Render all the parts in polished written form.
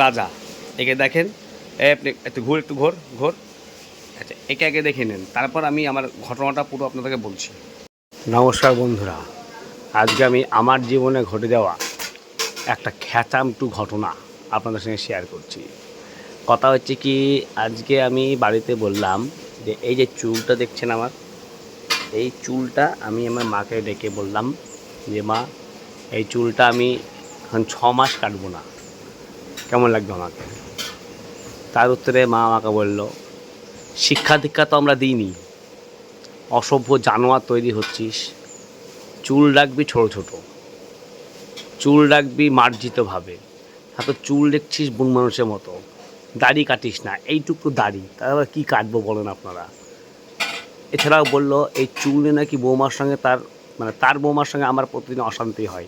রাজা, একে দেখেন, আপনি একটু ঘোর। আচ্ছা, একে আগে দেখে নেন, তারপর আমি আমার ঘটনাটা পুরো আপনাদেরকে বলছি। নমস্কার বন্ধুরা, আজকে আমি আমার জীবনে ঘটে যাওয়া একটা খ্যাচামটু ঘটনা আপনাদের সঙ্গে শেয়ার করছি। কথা হচ্ছে কি, আজকে আমি বাড়িতে বললাম যে এই যে চুলটা দেখছেন আমার, এই চুলটা আমি আমার মাকে ডেকে বললাম যে মা, এই চুলটা আমি এখন 6 মাস কাটবো না, কেমন লাগবে আমাকে? তার উত্তরে মা আমাকে বলল, শিক্ষা দীক্ষা তো আমরা দিইনি, অসভ্য জানোয়ার তৈরি হচ্ছিস, চুল রাখবি ছোট ছোট, চুল রাখবি মার্জিতভাবে, তো চুল দেখছিস বুন মানুষের মতো, দাড়ি কাটিস না, এইটুকু দাড়ি, তারপর কী কাটবো বলেন আপনারা? এছাড়াও বলল এই চুলে নাকি বৌমার সঙ্গে তার বৌমার সঙ্গে আমার প্রতিদিন অশান্তি হয়।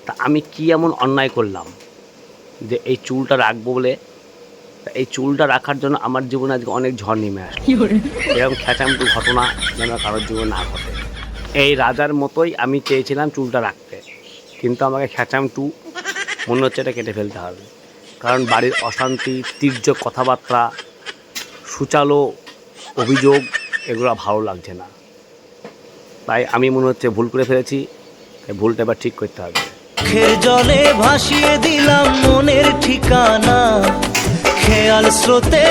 তা আমি কি এমন অন্যায় করলাম যে এই চুলটা রাখবো বলে? এই চুলটা রাখার জন্য আমার জীবনে আজকে অনেক ঝড় নেমে আসে। এরকম খ্যাচামটু ঘটনা যেন কারোর জীবনে না ঘটে। এই রাজার মতোই আমি চেয়েছিলাম চুলটা রাখতে, কিন্তু আমাকে খ্যাচামটু মনে হচ্ছে এটা কেটে ফেলতে হবে, কারণ বাড়ির অশান্তি, তীর্যক কথাবার্তা, সুচালো অভিযোগ, এগুলো ভালো লাগছে না। তাই আমি মনে হচ্ছে ভুল করে ফেলেছি, ভুলটা এবার ঠিক করতে হবে। চোখের জলে ভাসিয়ে দিলাম মনের ঠিকানা, খেয়াল স্রোতে